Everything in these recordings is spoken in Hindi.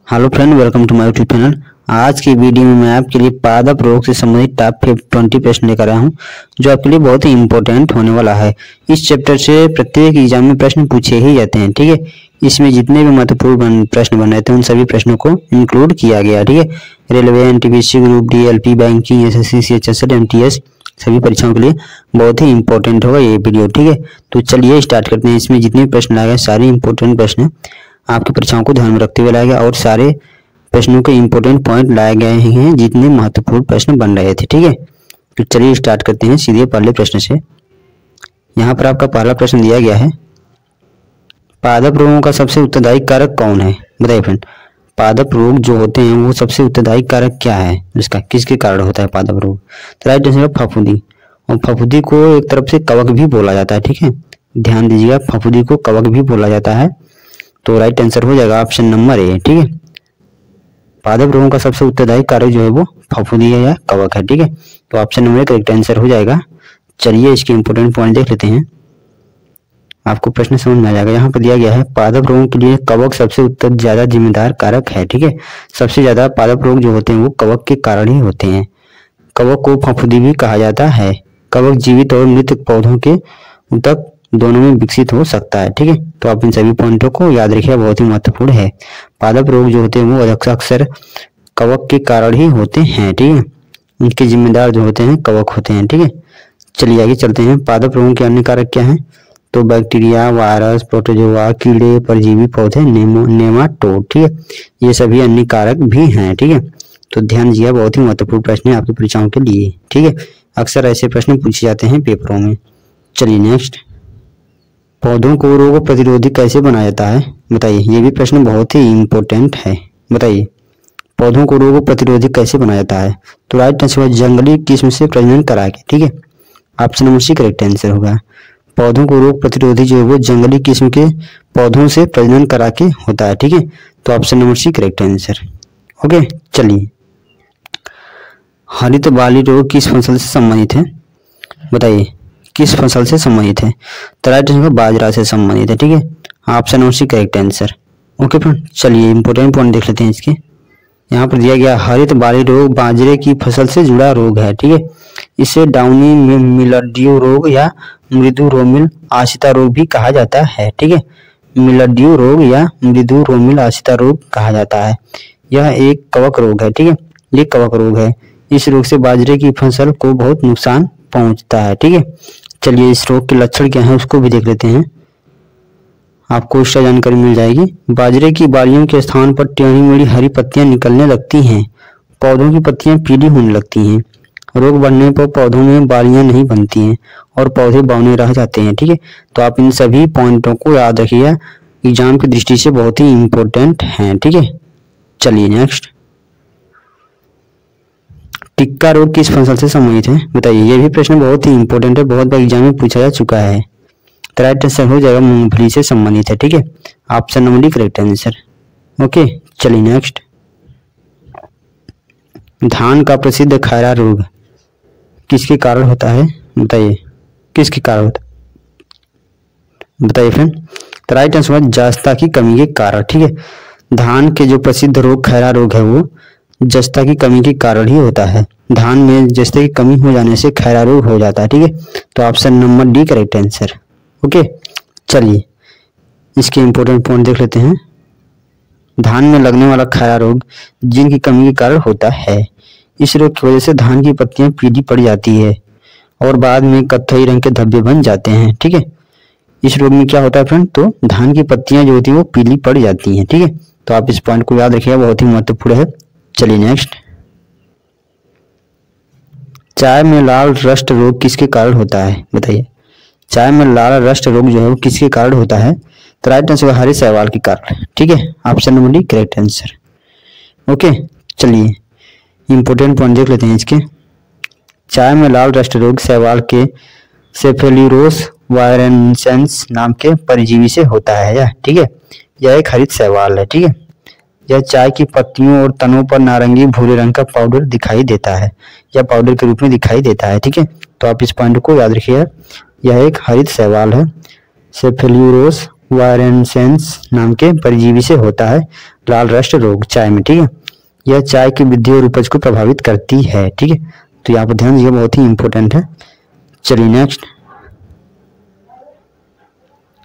Hello friend, welcome to my YouTube channel. आज की वीडियो में मैं आपके लिए पादप रोग से संबंधित टॉप 20 प्रश्न लेकर आया हूं, जो आपके लिए बहुत ही इंपॉर्टेंट होने वाला है। इस चैप्टर से प्रत्येक एग्जाम में प्रश्न पूछे ही जाते हैं, ठीक है। इसमें जितने भी महत्वपूर्ण प्रश्न बन रहे थे उन सभी प्रश्नों को इंक्लूड किया गया, ठीक है। Railway, NTPC, group D, LP, banking, SSC, CHSL, MTS सभी परीक्षाओं के लिए बहुत ही इंपॉर्टेंट होगा ये वीडियो, ठीक है। तो चलिए स्टार्ट करते हैं। इसमें जितने प्रश्न लाए गए सारे इंपॉर्टेंट प्रश्न आपकी परीक्षाओं को ध्यान में रखते हुए लाया गया और सारे प्रश्नों के इंपॉर्टेंट पॉइंट लाए गए हैं जितने महत्वपूर्ण प्रश्न बन रहे थे, ठीक है। तो चलिए स्टार्ट करते हैं सीधे पहले प्रश्न से। यहाँ पर आपका पहला प्रश्न दिया गया है, पादप रोगों का सबसे उत्तरदायी कारक कौन है? बताइए फ्रेंड, पादप रोग जो होते हैं वो सबसे उत्तरदायी कारक क्या है, इसका किसके कारण होता है पादप रोग? तो राइट आंसर है फफूंदी। और फफूंदी को एक तरफ से कवक भी बोला जाता है, ठीक है। ध्यान दीजिएगा, फफूंदी को कवक भी बोला जाता है। तो राइट आंसर हो जाएगा ऑप्शन नंबर ए, ठीक है। पादप रोगों का सबसे उत्तरदायी कारक जो है वो फफूंदी है या कवक है, ठीक है। तो option number A correct answer हो जाएगा। चलिए इसके इंपॉर्टेंट पॉइंट देख लेते हैं, आपको प्रश्न समझ में आ जाएगा। यहाँ पर दिया गया है पादप रोगों के लिए कवक सबसे ज्यादा जिम्मेदार कारक है, ठीक है। सबसे ज्यादा पादप रोग जो होते हैं वो कवक के कारण ही होते हैं। कवक को फफूंदी भी कहा जाता है। कवक जीवित और मृत पौधों के ऊतक दोनों में विकसित हो सकता है, ठीक है। तो आप इन सभी पॉइंटों को याद रखिए, बहुत ही महत्वपूर्ण है। पादप रोग जो होते हैं वो अक्सर कवक के कारण ही होते हैं, ठीक है। इनके जिम्मेदार जो होते हैं कवक होते हैं, ठीक है। चलिए आगे चलते हैं। पादप रोगों के अन्य कारक क्या हैं? तो बैक्टीरिया, वायरस, प्रोटोजोआ, कीड़े, परजीवी पौधे, नेमाटोड, ठीक है। ये सभी अन्य कारक भी हैं, ठीक है। तो ध्यान दीजिए, बहुत ही महत्वपूर्ण प्रश्न है आपकी परीक्षाओं के लिए, ठीक है। अक्सर ऐसे प्रश्न पूछे जाते हैं पेपरों में। चलिए नेक्स्ट, पौधों को रोग प्रतिरोधी कैसे बनाया जाता है? बताइए, ये भी प्रश्न बहुत ही इंपॉर्टेंट है। बताइए, पौधों को रोग प्रतिरोधी कैसे बनाया जाता है? तो राइट आंसर जंगली किस्म से प्रजनन करा के, ठीक है। Option number C correct answer होगा। पौधों को रोग प्रतिरोधी जो है वो जंगली किस्म के पौधों से प्रजनन करा के होता है, ठीक है। तो option number C correct answer. Okay, चलिए, हरित बाली रोग किस फसल से संबंधित है? बताइए, किस फसल से संबंधित है? तो राइट आंसर बाजरा से संबंधित है, ठीक है। Option number C correct answer. Okay friend, चलिए इंपॉर्टेंट पॉइंट देख लेते हैं इसके। यहाँ पर दिया गया हरित बाली रोग बाजरे की फसल से जुड़ा रोग है, ठीक है। इसे डाउनी मिलड्यू रोग या मृदु रोमिल आशिता रोग भी कहा जाता है, ठीक है। मिलड्यू रोग या मृदु रोमिल आशिता रोग कहा जाता है। यह एक कवक रोग है, ठीक है। ये कवक रोग है। इस रोग से बाजरे की फसल को बहुत नुकसान पहुंचता है, ठीक है। चलिए इस रोग के लक्षण क्या है उसको भी देख लेते हैं, आपको इसका जानकारी मिल जाएगी। बाजरे की बालियों के स्थान पर टेढ़ी मेढ़ी हरी पत्तियां निकलने लगती हैं। पौधों की पत्तियां पीली होने लगती हैं। रोग बढ़ने पर पौधों में बालियां नहीं बनती हैं और पौधे बौने रह जाते हैं, ठीक है। तो आप इन सभी पॉइंटों को याद रखिए, एग्जाम की दृष्टि से बहुत ही इंपॉर्टेंट हैं, ठीक है। चलिए नेक्स्ट, टिक्का रोग किस फसल से संबंधित है? बताइए, ये भी प्रश्न बहुत ही इंपॉर्टेंट है, बहुत बार एग्जाम में पूछा जा चुका है। तो राइट आंसर हो जाएगा मूंगफली से संबंधित है, ठीक है। Option number D correct answer. Okay, चलिए नेक्स्ट, धान का प्रसिद्ध खैरा रोग किसके कारण होता है? बताइए, किसके कारण होता है? बताइए फ्रेंड। तो राइट आंसर जस्ता की कमी के कारण, ठीक है। धान के जो प्रसिद्ध रोग खैरा रोग है वो जस्ता की कमी के कारण ही होता है। धान में जस्ता की कमी हो जाने से खैरा रोग हो जाता है, ठीक है। तो option number D correct answer. Okay, चलिए इसके इंपॉर्टेंट पॉइंट देख लेते हैं। धान में लगने वाला खैरा रोग जिंक की कमी के कारण होता है। इस रोग की वजह से धान की पत्तियां पीली पड़ जाती है और बाद में कत्थई रंग के धब्बे बन जाते हैं, ठीक है। इस रोग में क्या होता है फ्रेंड? तो धान की पत्तियां जो होती है वो पीली पड़ जाती हैं, ठीक है। तो आप इस पॉइंट को याद रखिए, बहुत ही महत्वपूर्ण है। चलिए नेक्स्ट, चाय में लाल रस्ट रोग किसके कारण होता है? बताइए, चाय में लाल रस्ट रोग जो है वो किसके कारण होता है? तो राइट आंसर हरित शैवाल के कारण, ठीक है। Option number D correct answer. Okay, चलिए इंपॉर्टेंट पॉइंट देख लेते हैं इसके। चाय में लाल रस्ट रोग शैवाल के सेफेलिरोस वायरेंसेंस नाम के परजीवी से होता है, यह, ठीक है। यह एक हरित शैवाल है, ठीक है। यह चाय की पत्तियों और तनों पर नारंगी भूरे रंग का पाउडर दिखाई देता है, या पाउडर के रूप में दिखाई देता है, ठीक है। तो आप इस पॉइंट को याद रखिए, यह एक हरित शैवाल है, सेफेलिरोस वायरेंसेंस नाम के परजीवी से होता है लाल रस्ट रोग चाय में। ठीक है, यह चाय की वृद्धि और उपज को प्रभावित करती है। ठीक है, तो यहाँ पर ध्यान दीजिए, बहुत ही इंपॉर्टेंट है। चलिए नेक्स्ट,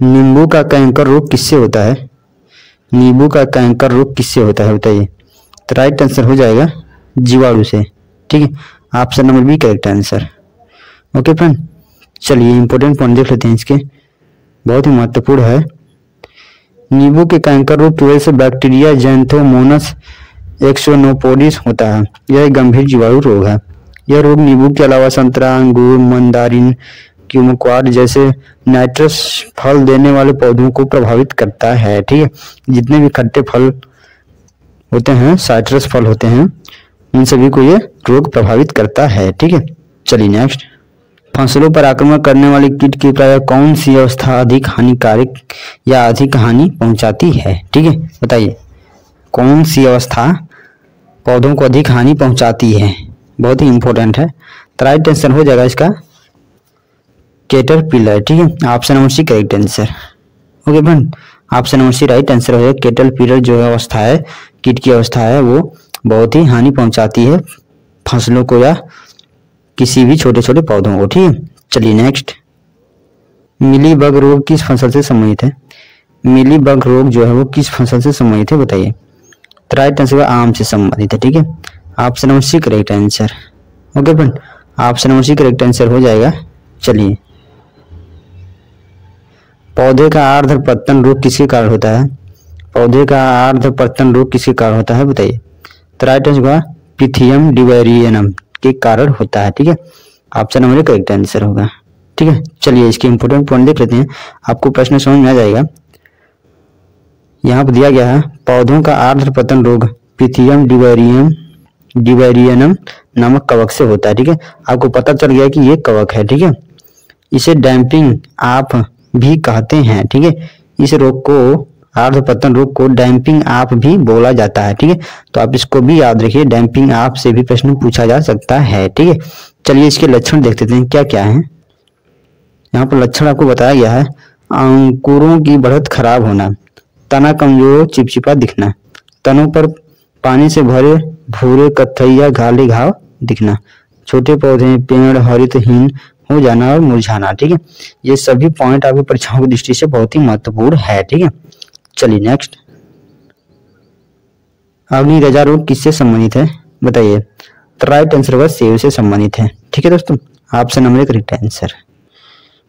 नींबू का कैंकर रोग किससे होता है? नींबू का कैंकर रोग किससे होता है बताइए? तो राइट आंसर हो जाएगा जीवाणु से। ठीक है, option number B correct answer. Okay friend, चलिए इंपॉर्टेंट पॉइंट देख लेते हैं इसके, बहुत ही महत्वपूर्ण है। नींबू के कैंकर रोग की वजह से बैक्टीरिया ज़ैंथोमोनास एक्सोनोपोडिस होता है। यह एक गंभीर जीवाणु रोग है। यह रोग नींबू के अलावा संतरा, अंगूर, मंदारिन, क्यूमक्वाड जैसे नाइट्रस फल देने वाले पौधों को प्रभावित करता है। ठीक है, जितने भी खट्टे फल होते हैं, साइट्रस फल होते हैं, उन सभी को ये रोग प्रभावित करता है। ठीक है, चलिए नेक्स्ट, फसलों पर आक्रमण करने वाले कीट की प्रायः कौन सी अवस्था अधिक हानिकारक या अधिक हानि पहुंचाती है? ठीक है, बताइए कौन सी अवस्था पौधों को अधिक हानि पहुंचाती है? बहुत ही इंपॉर्टेंट है। तो राइट आंसर हो जाएगा इसका कैटरपिलर। ठीक है, option number C correct answer. Okay friend, option number C right answer हो जाएगा। कैटरपिलर जो है अवस्था है, कीट की अवस्था है, वो बहुत ही हानि पहुंचाती है फसलों को या किसी भी छोटे छोटे पौधों को। ठीक है, चलिए नेक्स्ट, मिलीबग रोग किस फसल से संबंधित है? मिलीबग रोग जो है वो किस फसल से संबंधित है बताइए? तो राइट आंसर आम से संबंधित है। ठीक है, option number C correct answer. Okay friend, option number C correct answer हो जाएगा। चलिए, पौधे का आर्द्र पतन रोग किसके कारण होता है? पौधे का आर्द्र पतन रोग किसके कारण होता है बताइए? तो राइट आंसर होगा पिथियम डिवेरियनम के कारण होता है। ठीक है, ऑप्शन नंबर करेक्ट आंसर होगा। ठीक है, चलिए इसके इंपोर्टेंट पॉइंट देख लेते हैं, आपको प्रश्न समझ में आ जाएगा। यहाँ पर दिया गया है पौधों का आर्द्र पतन रोग पिथियम डिवेरियनम नामक कवक से होता है। ठीक है, आपको पता चल गया कि ये कवक है। ठीक है, इसे डैम्पिंग आप भी कहते हैं। ठीक है, इस रोग को, आर्द्र पतन रोग को डैम्पिंग आप भी बोला जाता है। ठीक है, तो आप इसको भी याद रखिए, डैम्पिंग आप से भी प्रश्न पूछा जा सकता है। ठीक है, चलिए इसके लक्षण देख लेते हैं क्या क्या है। यहाँ पर लक्षण आपको बताया गया है, अंकुरों की बढ़त खराब होना, तना कमजोर चिपचिपा दिखना, तनों पर पानी से भरे भूरे कत्थई या काले घाव दिखना, छोटे पौधे पेड़ हरितहीन हो जाना और मुरझाना। ठीक है, ये सभी पॉइंट आपकी परीक्षाओं की दृष्टि से बहुत ही महत्वपूर्ण है। ठीक है, चलिए नेक्स्ट, अग्निरजा रोग किससे संबंधित है बताइए? तो राइट आंसर होगा सेब से संबंधित है। ठीक है दोस्तों, option number correct answer.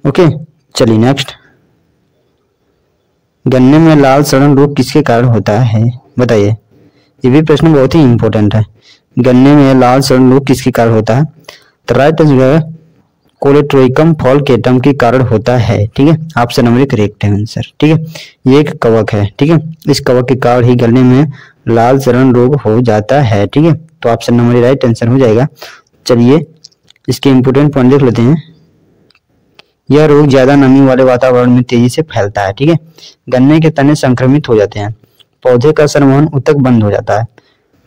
Okay, चलिए नेक्स्ट, गन्ने में लाल सड़न रोग किसके कारण होता है बताइए? ये भी प्रश्न बहुत ही इंपॉर्टेंट है। गन्ने में लाल सड़न रोग किसके कारण होता है? तो राइट आंसर है कोलेट्रोइकम फॉलकेटम के कारण होता है। ठीक है, ऑप्शन नंबर करेक्ट आंसर। ठीक है, ये एक कवक है। ठीक है, इस कवक के कारण ही गन्ने में लाल सड़न रोग हो जाता है। ठीक है, तो ऑप्शन नंबर राइट आंसर हो जाएगा। चलिए इसके इंपोर्टेंट पॉइंट देख लेते हैं। यह रोग ज्यादा नमी वाले वातावरण में तेजी से फैलता है। ठीक है, गन्ने के तने संक्रमित हो जाते हैं, पौधे का संवहन ऊतक बंद हो जाता है,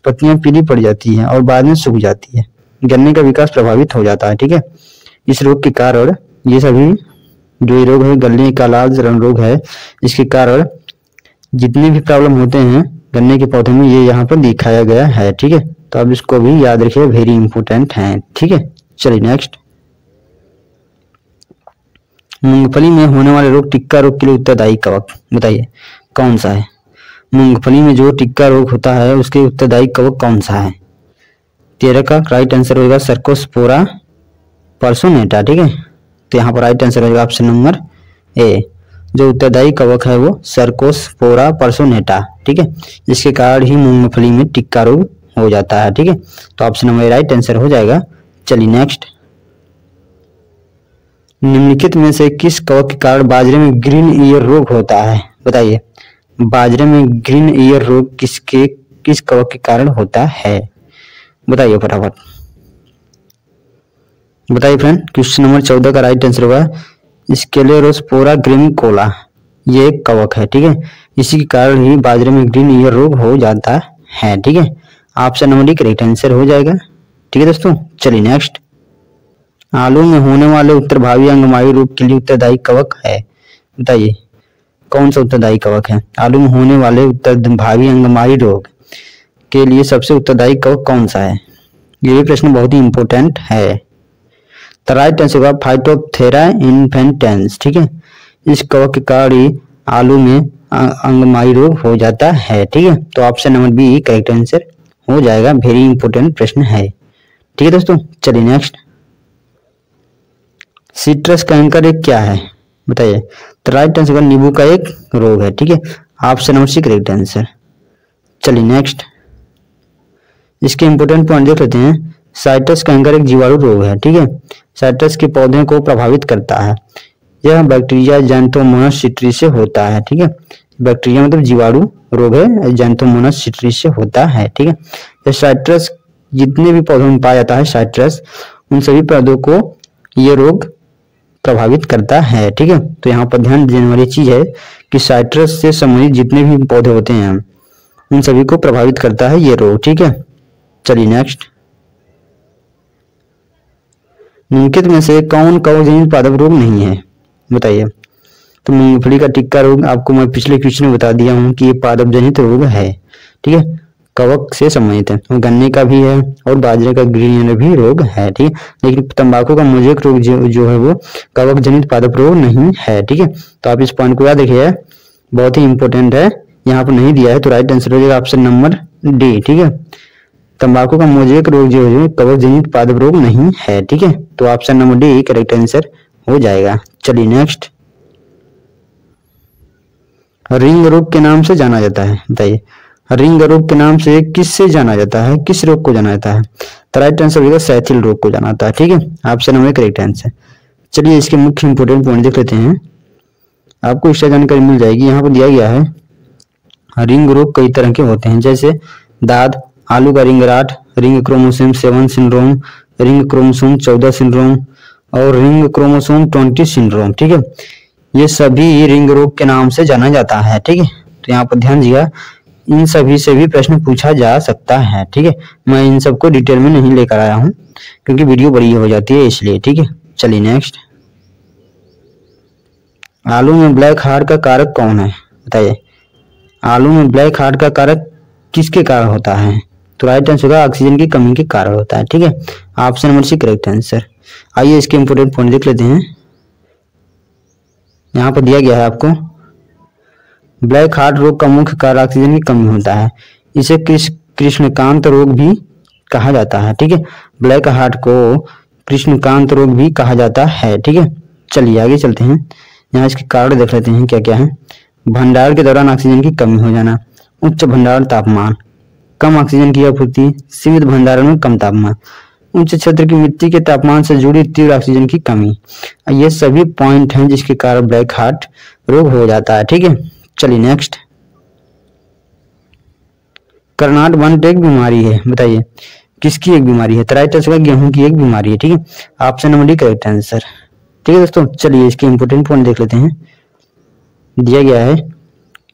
पत्तियां पीली पड़ जाती हैं और बाद में सूख जाती है, गन्ने का विकास प्रभावित हो जाता है। ठीक है, इस रोग के कारण ये सभी जो ये रोग है, गन्ने का लाल सड़न रोग है, इसके कारण जितने भी प्रॉब्लम होते हैं गन्ने के पौधे में, ये यहाँ पर दिखाया गया है। ठीक है, तो आप इसको भी याद रखिए, वेरी इंपॉर्टेंट है। ठीक है, चलिए नेक्स्ट, मूंगफली में होने वाले रोग टिक्का रोग के लिए उत्तरदायी कवक बताइए कौन सा है? मूंगफली में जो टिक्का रोग होता है उसके उत्तरदायी कवक कौन सा है? 13 का राइट आंसर होगा सर्कोस्पोरा पर्सोनेटा। ठीक है, तो यहाँ पर राइट आंसर होगा ऑप्शन नंबर ए, जो उत्तरदायी कवक है वो सर्कोस्पोरा पर्सोनेटा। ठीक है, जिसके कारण ही मूंगफली में टिक्का रोग हो जाता है। ठीक है, तो ऑप्शन नंबर राइट आंसर हो जाएगा। चलिए नेक्स्ट, निम्नलिखित में से किस कवक के कारण बाजरे में ग्रीन ईयर रोग होता है बताइए? बाजरे में ग्रीन ईयर रोग किस कवक के कारण होता है बताइए फटाफट बताइए फ्रेंड। क्वेश्चन नंबर 14 का राइट आंसर होगा स्क्लेरोस्पोरा ग्रेमिकोला। ये एक कवक है। ठीक है, इसी के कारण ही बाजरे में ग्रीन ईयर रोग हो जाता है। ठीक है, option number D correct answer हो जाएगा। ठीक है दोस्तों, चलिए नेक्स्ट, आलू में होने वाले उत्तरभावी अंगमाई रोग के लिए उत्तरदायी कवक है बताइए? कौन सा उत्तरदायी कवक है? आलू में होने वाले उत्तरभागी अंगमारी रोग के लिए सबसे उत्तरदायी कवक कौन सा है? ये भी प्रश्न बहुत ही इंपॉर्टेंट है। द राइट आंसर होगा फाइटोप्थेरा इन्फेंटेंस। ठीक है, इस कवक के कारण ही आलू में अंगमारी रोग हो जाता है। ठीक है, तो option number B correct answer हो जाएगा। वेरी इंपॉर्टेंट प्रश्न है। ठीक है दोस्तों, चलिए नेक्स्ट। सिट्रस कैंकर एक क्या है बताइए? तो राइट आंसर नींबू का एक रोग है। ठीक है, option number C correct answer. चलिए नेक्स्ट, इसके इंपोर्टेंट पॉइंट देख लेते हैं। साइट्रस कैंकर एक जीवाणु रोग है। ठीक है, साइट्रस के पौधे को प्रभावित करता है। यह बैक्टीरिया जैंथोमोनास सिट्री से होता है। ठीक है, बैक्टीरिया मतलब जीवाणु रोग है, जैंथोमोनास सिट्री से होता है। ठीक है, यह साइट्रस जितने भी पौधों में पाया जाता है साइट्रस, उन सभी पौधों को यह रोग प्रभावित करता है। ठीक है, तो यहाँ पर ध्यान देने वाली चीज है कि साइट्रस से संबंधित जितने भी पौधे होते हैं उन सभी को प्रभावित करता है ये रोग। ठीक है, चलिए नेक्स्ट। निम्नलिखित में से कौन कवकजनित पादप रोग नहीं है बताइए? तो मूंगफली का टिक्का रोग आपको मैं पिछले क्वेश्चन में बता दिया हूं कि ये पादप जनित रोग है। ठीक है, कवक से संबंधित है। और गन्ने का भी है और बाजरे का ग्रीन भी रोग है। ठीक है, लेकिन तंबाकू का मोजेक रोग जो है वो कवक जनित पादप रोग नहीं है। ठीक है, तो आप इस पॉइंट को याद रखिए, बहुत ही इंपॉर्टेंट है। यहाँ पर नहीं दिया है तो राइट आंसर हो जाएगा ऑप्शन नंबर डी। ठीक है, तंबाकू का मोजेक रोग जो है कवक जनित पादप रोग नहीं है। ठीक है, तो option number D correct answer हो जाएगा। चलिए नेक्स्ट। रिंग रोग के नाम से जाना जाता है बताइए? रिंग रोग के नाम से किससे जाना जाता है? किस रोग को जाना जाता है? तो राइट आंसर होगा सैथिल रोग को जाना जाता है। ठीक है, ऑप्शन नंबर करेक्ट आंसर। चलिए इसके मुख्य इंपोर्टेंट पॉइंट देख लेते हैं, आपको इससे जानकारी मिल जाएगी। यहाँ पर दिया गया है रिंग रोग कई तरह के होते हैं, जैसे दाद, आलू का ring rot, ring chromosome 7 syndrome, ring chromosome 14 syndrome और रिंग क्रोमोसोम 20 सिंड्रोम। ठीक है, ये सभी रिंग रोग के नाम से जाना जाता है। ठीक है, तो यहाँ पर ध्यान दीजिएगा, इन सभी से भी प्रश्न पूछा जा सकता है। ठीक है, मैं इन सबको डिटेल में नहीं लेकर आया हूं क्योंकि वीडियो बड़ी हो जाती है इसलिए। ठीक है, चलिए नेक्स्ट। आलू में ब्लैक हार्ट का कारक कौन है बताइए? आलू में ब्लैक हार्ट का कारक किसके कारण होता है? तो राइट आंसर होगा ऑक्सीजन की कमी के कारण होता है। ठीक है, option number C correct answer. आइए इसके इंपोर्टेंट पॉइंट देख लेते हैं। यहाँ पर दिया गया है आपको, ब्लैक हार्ट रोग का मुख्य कारण ऑक्सीजन की कमी होता है। इसे कृष्णकांत रोग भी कहा जाता है। ठीक है, ब्लैक हार्ट को कृष्णकांत रोग भी कहा जाता है। ठीक है, चलिए आगे चलते हैं। यहाँ इसके कारण देख लेते हैं क्या क्या है। भंडारण के दौरान ऑक्सीजन की कमी हो जाना, उच्च भंडारण तापमान, कम ऑक्सीजन की आपूर्ति, सीमित भंडारण में कम तापमान, उच्च क्षेत्र की मिट्टी के तापमान से जुड़ी तीव्र ऑक्सीजन की कमी, ये सभी पॉइंट हैं जिसके कारण ब्लैक हार्ट रोग हो जाता है। ठीक है, चलिए नेक्स्ट। करनाट वंट एक बीमारी है बताइए? किसकी एक बीमारी है? तो राइट आंसर है गेहूं की एक बीमारी है। ठीक है, option number D correct answer. ठीक है दोस्तों, चलिए इसके इंपोर्टेंट पॉइंट देख लेते हैं। दिया गया है,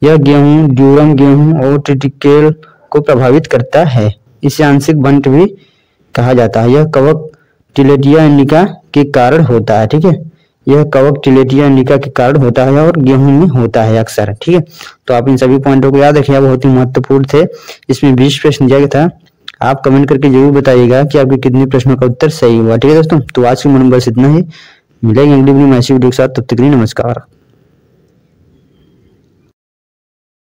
यह गेहूं, ड्यूरम गेहूं और ट्रिटिकेल को प्रभावित करता है। इसे आंशिक वंट भी कहा जाता है। यह कवक टिलेटिया इंडिका के कारण होता है। ठीक है, यह कवक टिलेटिया इंडिका के कारण होता है और गेहूं में होता है अक्सर। ठीक है, तो आप इन सभी पॉइंटों को याद रखिए, बहुत ही महत्वपूर्ण थे। इसमें 20 प्रश्न दिया गया था। आप कमेंट करके जरूर बताइएगा कि आपके कितने प्रश्नों का उत्तर सही हुआ। ठीक है दोस्तों, तो आज की मन बस इतना ही। मिलेंगे अगली वीडियो में ऐसी वीडियो के साथ, तब तक के लिए नमस्कार।